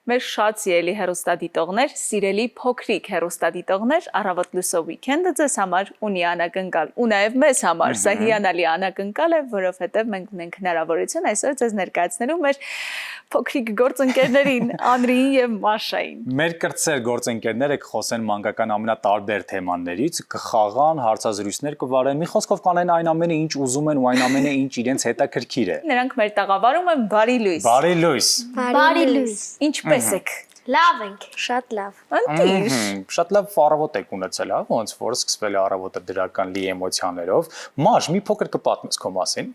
մեր շատ սիրելի հեռուստադիտողներ, սիրելի փոքրիկ հեռուստադիտողներ, առավոտ լուսով վիկենդը ձեզ համար ունի անակնկալ, ու նաև մեզ համար սա հիանալի անակնկալ է, որովհետև մենք ունենք հնարավորություն այսօր ձեզ ներկայացնելու մեր փոքրիկ գործընկերներին, Անրիին եւ Մաշային։ Մեր կրտսեր գործընկերները կխոսեն մանկական ամենատարբեր թեմաներից, կխաղան, հարցազրույցներ կվարեն, մի խոսքով կանեն այն ամենը, ինչ ուզում են ու այն ամենը, ինչ իրենց հետաքրքիր է։ Նրանք մեր տաղավարում են բարի լույս։ Բարի լույս։ Բարի լույս։ Ինչպե՞ս եք։ Լավ ենք, շատ լավ։ Ընտիր։ Շատ լավ առավոտ եք ունեցել, հա, ոնց որ սկսվել է առավոտը դրական լի էմոցիաներով։ Մաշ, մի փոքր կպատմես քո մասին։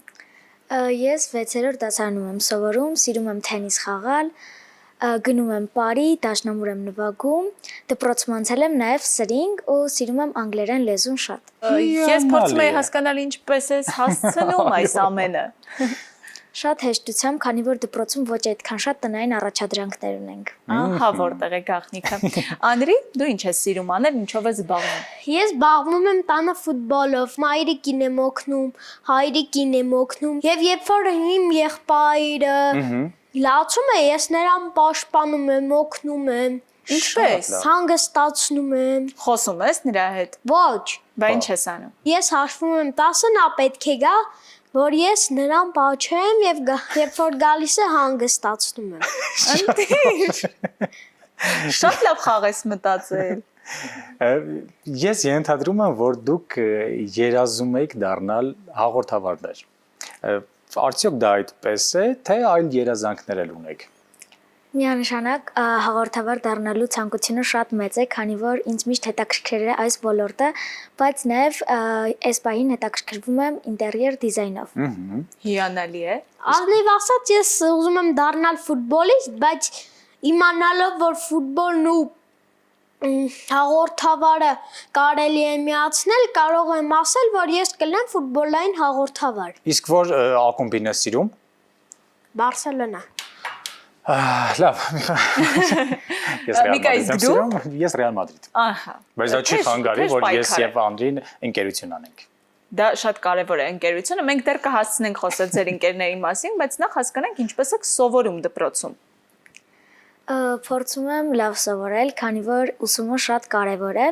Ես 6-րդ դասարանում եմ սովորում, սիրում եմ թենիս խաղալ, գնում եմ Պարի, դաշնամուր եմ նվագում, դպրոցում անցել եմ նաև սրինգ ու սիրում եմ անգլերեն լեզուն շատ։ Ես փորձում եմ հասկանալ ինչպես ես հասցնում այս ամենը։ Շատ հեշտությամբ, քանի որ դպրոցում ոչ այդքան շատ տնային առաջադրանքներ ունենք։ Ահա որտեղ է գաղտնիքը։ Անրի, դու ինչ ես սիրում անել, ինչով ես զբաղվում։ Ես զբաղվում եմ տանը ֆուտբոլով, մայրիկին եմ օգնում, հայրիկին եմ օգնում, եւ երբ որ իմ եղբայրը լացում է, ես նրան պաշտպանում եմ, օգնում եմ։ Ինչպես։ Հանգստացնում եմ։ Խոսում ես նրա հետ։ Ոչ։ Բա ինչ ես անում։ Ես հաշվում եմ 10-ը, նա պետք է գա, որ ես նրան պաչեմ եւ երբ որ գալիս է հանգստացնում եմ։ Ընտիր։ Շատ լավ խաղ ես մտածել։ Ես ենթադրում եմ, որ դուք երազում եք դառնալ հաղորդավարներ։ Արդյոք դա այդպես է, թե այլ երազանքներ էլ ունեք։ Միանշանակ հաղորդավար դառնալու ցանկությունը շատ մեծ է, քանի որ ինձ միշտ հետաքրքրել է այս ոլորտը, բայց նաև այս պահին հետաքրքրվում եմ ինտերիեր դիզայնով։ Հիանալի է։ Ազնիվ ասած, ես ուզում եմ դառնալ ֆուտբոլիստ, բայց իմանալով, որ ֆուտբոլն ու հաղորդավարը կարելի է միացնել, կարող եմ ասել, որ ես կլինեմ ֆուտբոլային հաղորդավար։ Իսկ որ ակումբին ես սիրում։ Բարսելոնա։ Լավ։ Ես Ռեալ Մադրիդ։ Ահա։ Բայց դա չի խանգարի, որ ես եւ Անդրին ընկերություն անենք։ Դա շատ կարևոր է ընկերությունը։ Մենք դեռ կհասցնենք խոսել ձեր ընկերների մասին, բայց նախ հասկանանք ինչպես եք սովորում դպրոցում։ Փորձում եմ լավ սովորել, քանի որ ուսումը շատ կարևոր է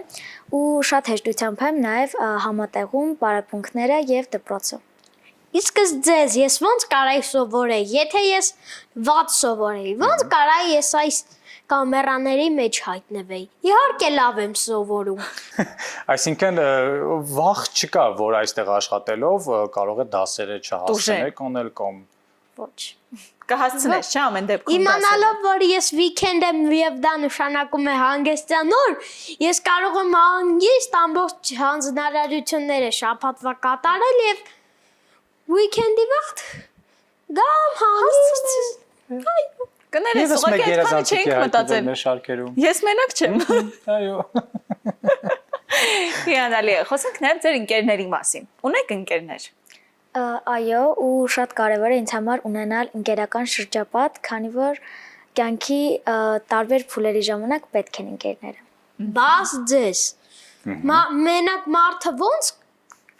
ու շատ հեշտությամբ եմ նաև համատեղում պարապմունքները եւ դպրոցը։ Իսկ ձեզ ես ոնց կարայի սովորեի, եթե ես վատ սովորեի, ոնց կարայի ես այս կամերաների մեջ հայտնվեի։ Իհարկե լավ եմ սովորում։ Այսինքն վախ չկա, որ այստեղ աշխատելով կարող է դասերը չհասցնեք անել կամ Ոչ։ Կհասցնես, չէ՞ ամեն դեպքում։ Իմանալով, որ ես վիկենդ եմ եւ դա նշանակում է հանգստյան օր, ես կարող եմ հանգիստ ամբողջ հանձնարարությունները շաբաթվա կատարել եւ Weekend-ի վաղտ գամ հանգիստ։ Կներես, ուղղակի այդքանը չենք մտածել։ Ես մենակ չեմ։ Այո։ Հիանալի է։ Խոսենք նաև ձեր ընկերների մասին։ Ունեք ընկերներ։ Այո, ու շատ կարևոր է ինձ համար ունենալ ընկերական շրջապատ, քանի որ կյանքի տարբեր փուլերի ժամանակ պետք են ընկերները։ Բաս ձեզ։ Մենակ մարդը ոնց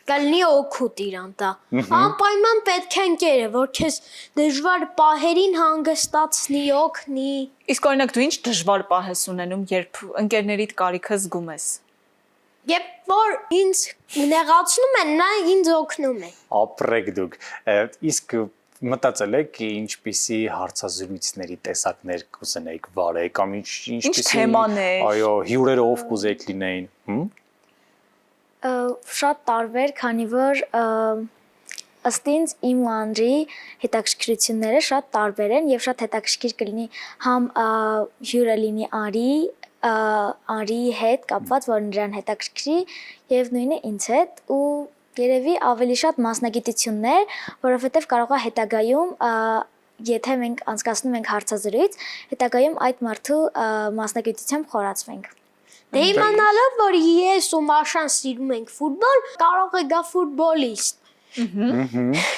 կլինի օգուտ իրան տա։ Անպայման պետք է ընկերը, որ քեզ դժվար պահերին հանգստացնի, օգնի։ Իսկ օրինակ դու ինչ դժվար պահ ես ունենում, երբ ընկերներիդ կարիքը զգում ես։ Երբ որ ինձ նեղացնում են, նա ինձ օգնում է։ Ապրեք դուք։ Իսկ մտածել եք ինչպիսի հարցազրույցների տեսակներ կուզենեիք վարել կամ ինչպիսի թեմաներ։ Այո, հյուրերով կուզեիք լինեին։ Շատ տարբեր, քանի որ ըստ ինձ իմ ու Անդրի հետաքրքրությունները շատ տարբեր են եւ շատ հետաքրքիր կլինի համ հյուրը լինի Արի հետ կապված, որ նրան հետաքրքրի եւ նույնը ինձ հետ ու երևի ավելի շատ մասնագիտություններ, որովհետեւ կարող է հետագայում եթե մենք անցկացնում ենք հարցազրույց, հետագայում այդ մարդու մասնագիտությամբ խորացվենք։ Դե իմանալով, որ ես ու Մաշան սիրում ենք ֆուտբոլ, կարող է գա ֆուտբոլիստ։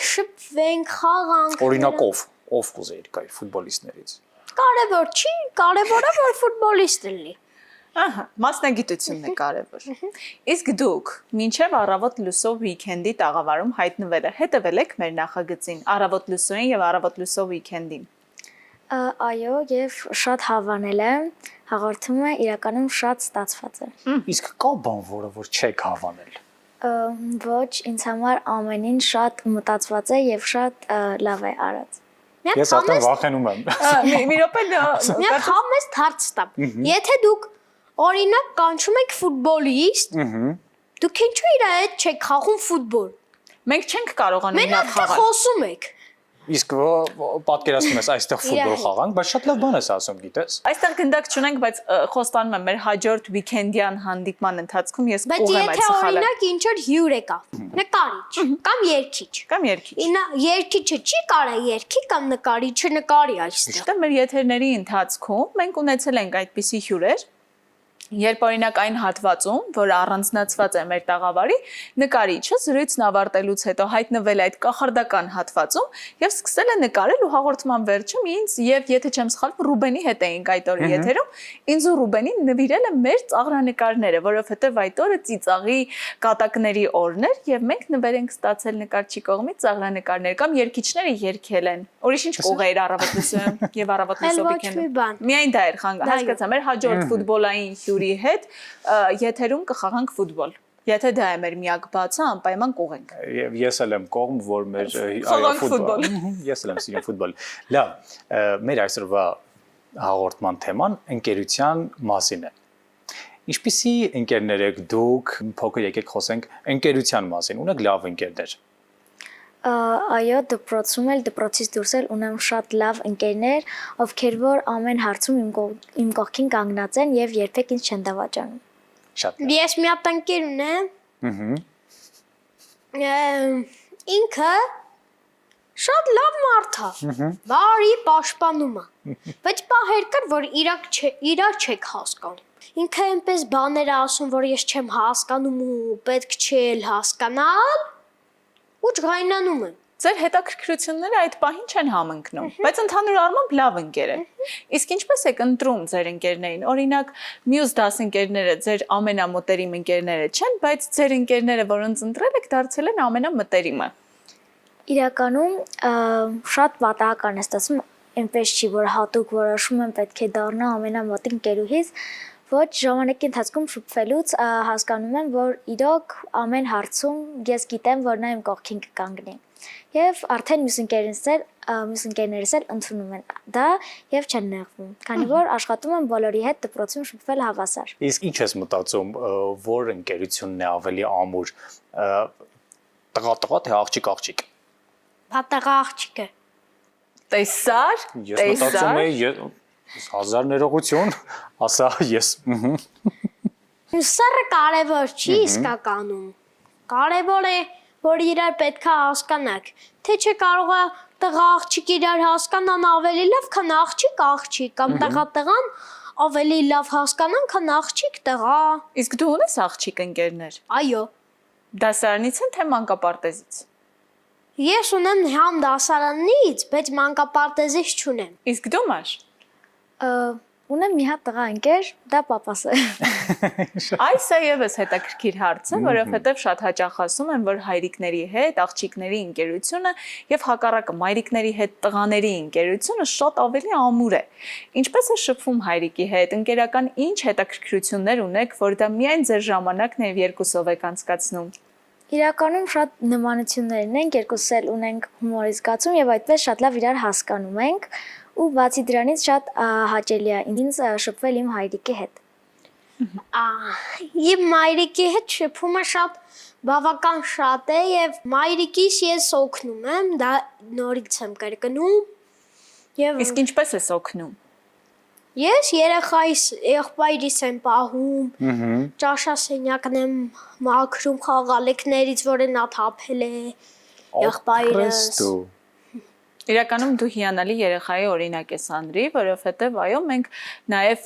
Շփվենք, խաղանք։ Օրինակ ով կուզեիք գայ ֆուտբոլիստներից։ Կարևոր չի, կարևորը որ ֆուտբոլիստ լինի։ Ահա, մասնագիտությունն է կարևոր։ Իսկ դուք մինչև առավոտ լուսով վիկենդի տաղավարում հայտնվելը հետևել եք մեր նախագծին առավոտ լուսոյին եւ առավոտ լուսով վիկենդին։ Այո, եւ շատ հավանել եմ, հաղորդումը իրականում շատ ստացված է։ Իսկ կա բան, որը որ չեք հավանել։ Ոչ, ինձ համար ամեն ինչ շատ մտածված է եւ շատ լավ է արած։ Ես արդեն վախենում եմ։ Մի րոպե Մի համես հարց տամ։ Եթե դուք օրինակ կանչում եք ֆուտբոլիստ, դուք ինչու իր հետ չեք խաղում ֆուտբոլ։ Մենք չենք կարողանում Մենակ լավ թե խաղալ։ խոսում եք։ Իսկ պատկերացնում ես այստեղ ֆուտբոլ խաղանք, բայց շատ լավ բան ես ասում, գիտես։ Այստեղ գնդակ չունենք, բայց խոստանում եմ մեր հաջորդ վիկենդյան հանդիպման ընթացքում ես Բայց կուղեմ այդ եթե սխալը։ օրինակ ինչ որ հյուր եկա, նկարիչ կամ երգիչ։ Կամ երկի։ Երգիչը չի կարա երգի կամ նկարիչը նկարի այստեղ։ Շտը մեր եթերների ընթացքում մենք ունեցել ենք այդպիսի հյուրեր, երբ օրինակ այն հատվածում, որ առանձնացված է մեր տաղավարի, նկարիչը զրույցն ավարտելուց հետո հայտնվել է այդ կախարդական հատվածում եւ սկսել է նկարել ու հաղորդման վերջում ինձ եւ եթե չեմ սխալվում Ռուբենի հետ էինք այդ օրը եթերում, ինձ ու Ռուբենին նվիրել է մեր ծաղրանկարները, որովհետեւ այդ օրը ծիծաղի կատակների օրն էր եւ մենք նվեր ենք ստացել նկարչի կողմից ծաղրանկարներ կամ երգիչները երգել են։ Ուրիշ ինչ կողեր առավոտություն եւ առավոտ լուսովիկեն։ Միայն դա էր խանգարում։ Հասկացա, մեր հաջորդ ֆուտբոլային հյուրի հետ եթերում կխաղանք ֆուտբոլ։ Եթե դա է մեր միակ բացը, անպայման կողենք։ Ես էլ եմ կողմ, որ մեր Խաղանք ֆուտբոլ։ Ես էլ եմ սիրում ֆուտբոլ։ Լավ, մեր այսօրվա հաղորդման թեման ընկերության մասին է։ Ինչպիսի ընկերներ եք դուք, փոքր եկեք խոսենք ընկերության մասին։ Ունեք լավ ընկերներ։ Այո, դպրոցում էլ դպրոցից դուրս էլ ունեմ շատ լավ ընկերներ, ովքեր որ ամեն հարցում իմ կողքին կանգնած են եւ երբեք ինձ չեն դավաճանում։ Շատ։ Ես մի հատ ընկեր ունեմ։ Ինքը շատ լավ մարդ է։ Բարի պաշտպանում է։ Բայց պահեր կար, որ իրար չեք հասկանում։ Ինքը այնպես բաներ ասում, որ ես չեմ հասկանում ու պետք չէ հասկանալ։ Ու ջղայնանում եմ։ Ձեր հետաքրքրությունները այդ պահին չեն համընկնում, բայց ընդհանուր առմամբ լավ ընկեր է։ Իսկ ինչպես եք ընտրում ձեր ընկերներին։ Օրինակ, մյուս դասընկերները ձեր ամենամոտերիմ ընկերները չեն, բայց ձեր ընկերները, որոնց ընտրել եք, դարձել են ամենամտերիմը։ Իրականում շատ պատահական է ստացվում, այնպես չի, որ հատուկ որոշում եմ պետք է դառնա ամենամոտ ընկերուհիս, ոչ ժամանակի ընթացքում շփվելուց հասկանում եմ, որ իրոք ամեն հարցում ես գիտեմ, որ նա իմ կողքին կկանգնի։ Եվ արդեն մյուս ընկերներս էլ ընդունում են դա եւ չեն նեղվում, քանի որ աշխատում եմ բոլորի հետ դպրոցում շփվել հավասար։ Իսկ ինչ ես մտածում, որ ընկերությունն է ավելի ամուր, տղա թե աղջիկ։ Բատաղա աղջիկը։ Տեսար, Ես մտածում եի 1000 ներողություն, ասա ես։ Սերը կարևոր չի իսկականում։ Կարևոր է, որ իրար պետքա հասկանաք, թե չէ կարող է տղա աղջիկ իրար հասկանան ավելի լավ, քան աղջիկ, կամ տղան ավելի լավ հասկանան, քան աղջիկ տղա։ Իսկ դու ունես աղջիկ ընկերներ։ Այո։ Դասարանից են թե մանկապարտեզից։ Ես ունեմ համ դասարանից, բայց մանկապարտեզից չունեմ։ Իսկ դու մաշ։ Ունեմ մի հատ տղա ընկեր, դա պապաս է։ Այս է եւս հետաքրքիր հարց է, որովհետեւ շատ հաճախ ասում են, որ հայրիկների հետ աղջիկների ընկերությունը եւ հակառակը մայրիկների հետ տղաների ընկերությունը շատ ավելի ամուր է։ Ինչպես է շփվում հայրիկի հետ, ընկերական ինչ հետաքրքրություններ ունեք, որ դա միայն ձեր ժամանակն է եւ երկուսով եք անցկացնում։ Իրականում շատ նմանություններ ունենք, երկուսս էլ ունենք հումորի զգացում եւ այդպես շատ լավ իրար հասկանում ենք ու բացի դրանից շատ հաճելի է ինձ շփվել իմ հայրիկի հետ։ Իմ մայրիկի հետ շփումը շատ բավական շատ է եւ մայրիկիս ես օգնում եմ, դա նորից եմ կրկնում եւ Իսկ ինչպես ես օգնում։ Ես եղբայրիս եմ պահում, ճաշասենյակն եմ մաքրում խաղալիքներից, որը նա թափել է, եղբայրս։ Իրականում դու հիանալի երեխայի օրինակ ես Անդրի, որովհետև այո, մենք նաև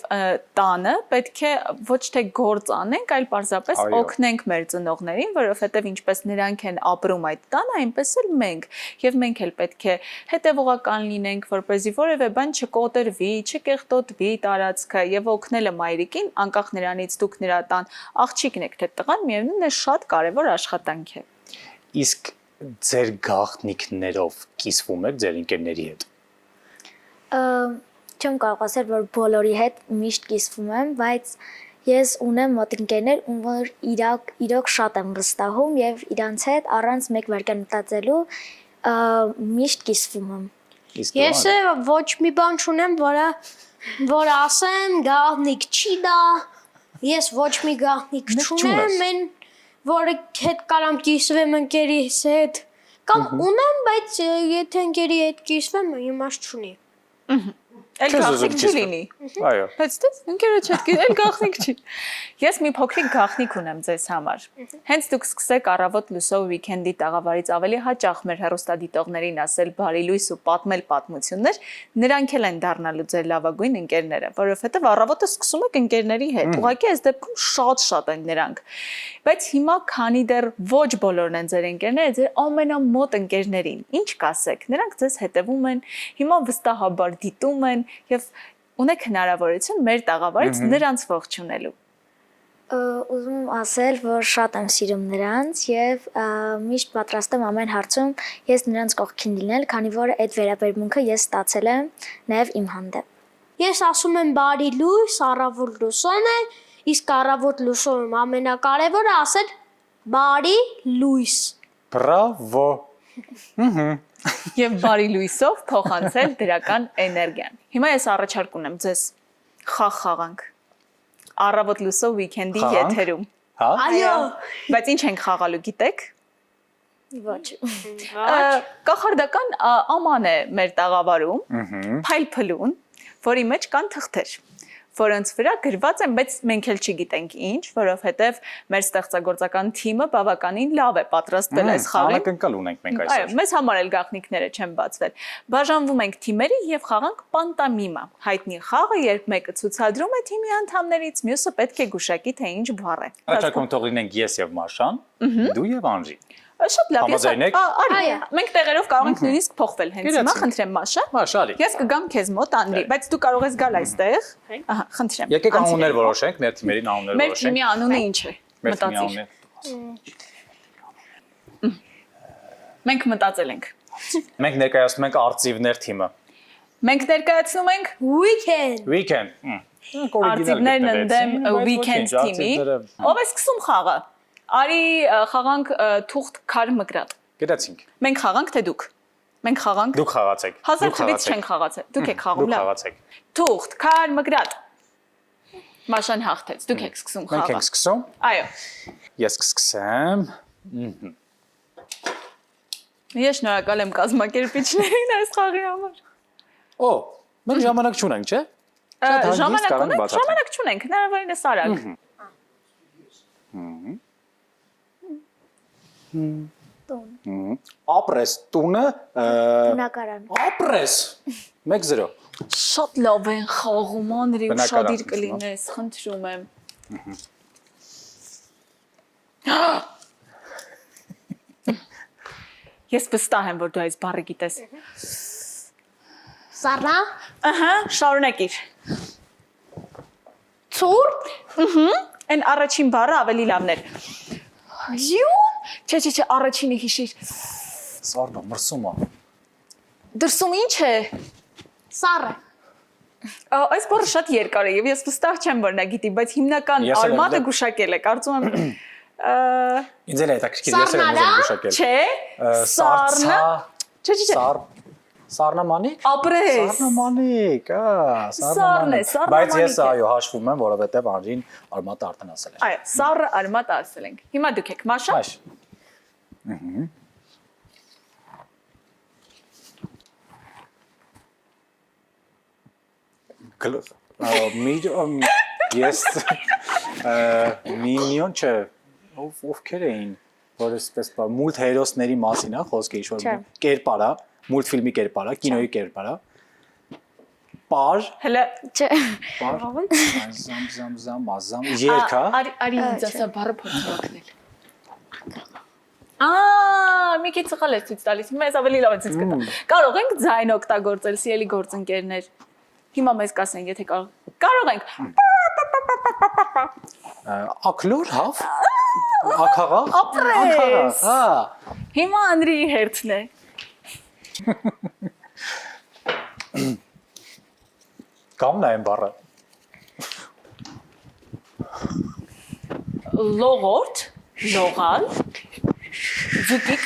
տանը պետք է ոչ թե գործ անենք, այլ պարզապես օգնենք մեր ծնողներին, որովհետև ինչպես նրանք են ապրում այդ տանը, այնպես էլ մենք, եւ մենք էլ պետք է հետևողական լինենք, որպեսզի որևէ բան չկոտրվի, չկեղտոտվի տարածքը եւ օգնելը մայրիկին, անկախ նրանից դուք նրա տան աղջիկն եք թե տղան, միևնույնն է շատ կարեւոր աշխատանք է։ Իսկ ձեր գաղտնիքներով կիսվում եք ձեր ընկերների հետ։ Չեմ կարող ասել, որ բոլորի հետ միշտ կիսվում եմ, բայց ես ունեմ մոտ ընկերներ, ում որ իրոք շատ եմ վստահում եւ իրանց հետ առանց մեկ վայրկյան մտածելու միշտ կիսվում եմ։ Իսկ Ես ոչ մի բան չունեմ, որ ասեմ գաղտնիք չի դա։ Ես ոչ մի գաղտնիք չունեմ, մեն որը հետ կարամ կիսվեմ ընկերիս հետ։ Կամ ունեմ, բայց եթե ընկերի հետ կիսվեմ, իմաստ չունի։ Էլ գաղտնիք չի լինի։ Այո։ Բայց դες ընկերը չեք, էլ գաղտնիք չի։ Ես մի փոքրիկ գաղտնիք ունեմ ձեզ համար։ Հենց դուք սկսեք առավոտ լուսով վիկենդի տաղավարից ավելի հաճախ մեր հեռուստադիտողներին ասել բարի լույս ու պատմել պատմություններ, նրանք էլ են դառնալու ձեր լավագույն ընկերները, որովհետև առավոտը սկսում եք ընկերների հետ։ Ուղղակի այս դեպքում շատ են նրանք։ Բայց հիմա քանի դեռ ոչ բոլորն են ձեր ընկերները, ձեր ամենամոտ ընկերներին, ինչ կասեք։ Նրանք ձեզ հետևում են, հիմա վստահաբար դիտում են եւ ունեք հնարավորություն մեր տաղավարից նրանց ողջունելու։ Ուզում եմ ասել, որ շատ եմ սիրում նրանց եւ միշտ պատրաստ եմ ամեն հարցում ես նրանց կողքին լինել, քանի որ այդ վերաբերմունքը ես ստացել եմ նաեւ իմ հանդեպ։ Ես ասում եմ բարի լույս, առավոտ լուսոն է, իսկ առավոտ լուսոնում ամենակարևորը ասել բարի լույս։ Բրավո։ Եվ բարի լույսով փոխանցել դրական էներգիան։ Հիմա ես առաջարկ ունեմ ձեզ խաղ խաղանք։ Առավոտ լուսով վիկենդի Խաղանք։ եթերում։ Հա։ Այո։ Բայց ինչ ենք խաղալու, գիտեք։ Ոչ։ Կախարդական աման է մեր տաղավարում, փայլփլուն, որի մեջ կան թղթեր, որոնց վրա գրված են, բայց մենք էլ չգիտենք ինչ, որովհետև մեր ստեղծագործական թիմը բավականին լավ է պատրաստվել այս խաղին։ Անակնկալ ունենք մենք Այո, այսօր։ մեզ համար էլ գաղտնիքները չեն բացվել։ Բաժանվում ենք թիմերի եւ խաղանք պանտամիմա։ Հայտնի խաղը, երբ մեկը ցուցադրում է թիմի անդամներից, մյուսը պետք է գուշակի, թե ինչ բառ է։ Առաջարկում թող լինենք ես եւ Մաշան, դու եւ Անժի։ Շատ լավ, Համաձայն եք։ արի։ Մենք տեղերով կարող ենք նույնիսկ փոխվել հենց հիմա, Գնացինք։ խնդրեմ Մաշա։ Մաշա, արի։ Ես կգամ քեզ մոտ Անդրի, բայց դու կարող ես գալ այստեղ։ Ահա, խնդրեմ։ Եկեք Անցրեք։ անուններ որոշենք, մեր թիմերին անուններ Մեր որոշենք։ թիմի անունը ինչ է։ Մեր թիմի Մտածիր։ անունները։ Մենք մտածել ենք։ Մենք ներկայացնում ենք արծիվներ թիմը։ Մենք ներկայացնում ենք Weekend։ Weekend։ Արտիվներն ընդդեմ Weekend թիմի։ Ով է սկսում խաղը։ Արի խաղանք թուղթ քար մկրատ։ Գիտացինք։ Մենք խաղանք թե դուք։ Մենք խաղանք։ Դուք խաղացեք։ Հազար թվից չենք խաղացել։ Դուք եք խաղում, Դուք լավ։ խաղացեք։ Թուղթ քար մկրատ։ Մաշան հաղթեց։ Դուք եք սկսում Մենք խաղը։ ենք սկսում։ Այո։ Ես կսկսեմ։ Ես շնորհակալ եմ կազմակերպիչներին այս խաղի համար։ Օ, մենք ժամանակ չունենք, չէ՞։ Շատ հանգիստ Ժամանակ կարանք ունենք, բացատրենք։ ժամանակ չունենք, հնարավորինս արագ։ Ապրես տունը Բնակարան։ ապրես 1-0 Շատ լավ են խաղում, Անդրի, Բնակարան, ուշադիր կլինես, խնդրում եմ։ Ես վստահ եմ, որ դու այս բառը գիտես։ Սառա։ Ահա, շարունակիր։ Ցուրտ։ Այն առաջին բառը ավելի լավն էր։ Ջու։ Չէ, առաջինը հիշիր։ Սառնա մրսումա Դրսում ինչ է։ Սառը։ Այս բառը շատ երկար է եւ ես վստահ չեմ, որ նա գիտի, բայց հիմնական Ես էլ եմ արմատը դե- գուշակել է, կարծում եմ։ Ինձ էլ է հետաքրքիր ես էլ եմ Սառնալա։ ուզում գուշակել Չէ, սառնա։ Չէ։ Սառնամանիկ Ապրես։ Սառնամանիկ, Սառն է, Բայց ես սառնամանիկ է։ այո հաշվում եմ, որովհետև Անժին արմատը արդեն ասել է։ Այո, սառը արմատ ասել ենք։ Հիմա դուք եք, Մաշա։ Մաշ։ Ես մինիոն չէ, ովքեր էին, որ այսպես մուլտ հերոսների մասին է խոսքը ինչ-որ Չէ։ կերպարա, մուլտֆիլմի կերպարա, կինոյի կերպարա։ Պար, Հələ Չէ։ զամ, երգա։ Արի ինձ ասա բառը փոքրակնել։ Մի քիչ սխալ ես ցույց տալիս։ Մեզ ավելի լավ է ցույց կտա։ Կարող ենք ձայն օգտագործել, սիրելի գործընկերներ։ Հիմա մեզ կասեն, եթե կարող ենք։ Ակլոր հավ։ Ակաղաղ։ Ապրես։ Հա։ Հիմա Անդրիի հերթն է։ Կամ նայեմ բառը։ Լողորդ, լողալ, զուգիկ,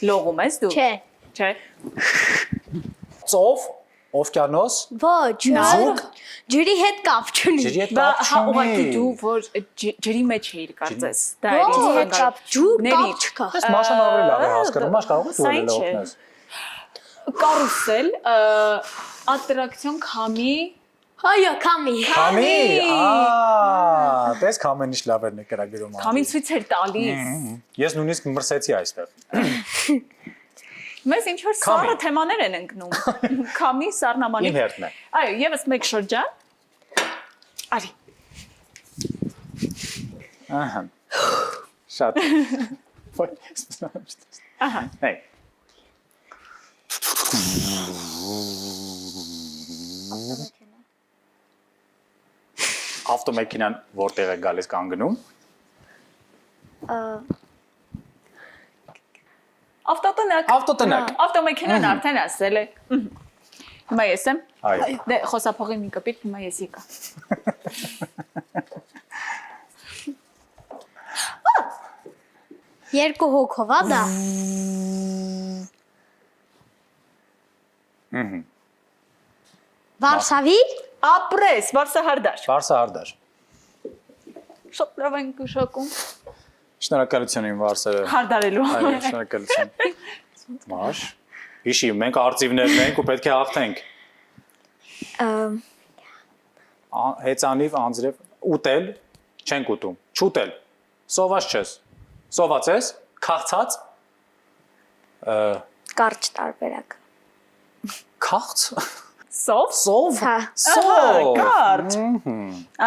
լողում ես դու։ Չէ։ Չէ։ Ծով, օվկիանոս, Ոչ, Նայ։ ջրի հետ կապ չունի։ ջրի հետ Բա կապ հա ուղղակի չունի։ դու որ ջրի մեջ էիր կարծես։ Դա Ոչ, էր ինձ կապ ջուր ների։ կապ չկա։ Ես մաշան ավելի լավ է հասկանում, մաշ կարող Սա է ինչ դու է։ օգնես։ Կարուսել, ատրակցիոն քամի, Այո, կամի։ Քամի, տես քամեն ինչ լավ էր նկարագրում։ քամին ցույց էր տալիս։ Ես նույնիսկ մրսեցի այստեղ։ Մեզ ինչ որ սառը թեմաներ են ընկնում։ Քամի, սառնամանի։ Իմ հերթն է։ Այո, եւս մեկ շրջան։ Արի։ Ահա։ Շատ։ Ահա։ Հեյ։ Ավտոմեքենան որտեղ է գալիս կանգնում։ Ավտոտնակ։ Ավտոտնակ։ Ավտոմեքենան արդեն ասել է։ Հիմա ես եմ։ Այո։ Դե խոսափողի մի կպիտ, հիմա ես եկա։ Երկու հոգով ա դա։ Վարշավի։ Ապրես, Վարսահարդար։ Վարսահարդար։ Շատ լավ են գշակում։ Շնորհակալություն իմ վարսերը։ Հարդարելու։ Այո, շնորհակալություն։ Մաշ։ Հիշի, մենք արծիվներն ենք ու պետք է հաղթենք։ Հեծանիվ, անձրև, ուտել, չենք ուտում, չուտել, սոված չես, սոված ես, քաղցած, Կարճ տարբերակ։ քաղց, Սով։ սով, Հա։ սով, Կարճ։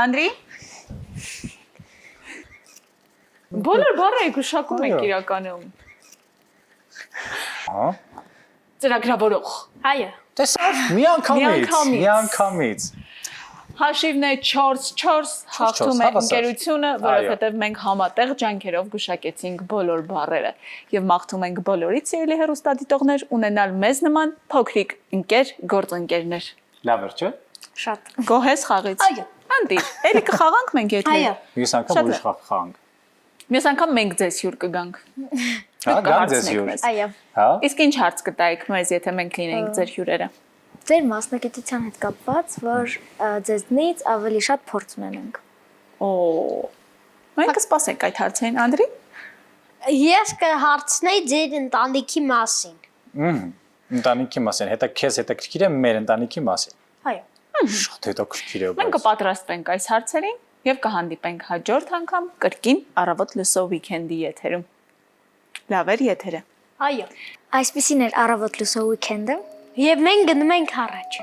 Անդրի։ Բոլոր բառերը գշակում եք Այո։ իրականում։ հա, Ծրագրավորող։ Այո։ տեսավ, միանգամից, Միանգամից։ միանգամից, Հաշիվն է 4-4 հաղթում է հավասար։ ընկերությունը, որովհետև մենք համատեղ ջանքերով գշակեցինք բոլոր բառերը եւ մաղթում ենք բոլորից ելի հեռուստադիտողներ ունենալ մեզ նման փոքրիկ ընկեր, գործընկերներ։ լավ էր, չէ՞։ Շատ։ Գոհես խաղից։ Այո։ Անդի, ելի կխաղանք մենք եթե։ Այո։ Մյուս անգամ Շատ ուրիշ խաղանք։ Մյուս անգամ մենք ձեզ հյուր կգանք։ Հա, գան ձեզ Կհարցնենք հյուր։ մեզ։ Այո։ Հա։ Իսկ ինչ հարց կտայիք մեզ, եթե մենք լինեինք ձեր հյուրերը։ Ձեր մասնագիտության հետ կապված, որ ձեզնից ավելի շատ փորձ ունենանք։ Օ։ Մենք կսպասենք այդ հարցին, Անդրի։ Ես կհարցնեի ձեր ընտանիքի մասին։ Ընտանիքի մասին, քեզ հետաքրքիր է մեր ընտանիքի մասին։ Այո։ Շատ հետաքրքիր է, Մենք կպատրաստվենք այս հարցերին եւ կհանդիպենք հաջորդ անգամ կրկին առավոտ լսող վիքենդի եթերում։ Լավ էր եթերը։ Այո։ Այսպեսին էր առավոտ լուսո ուիկենդը։ Եվ մենք գնում ենք առաջ։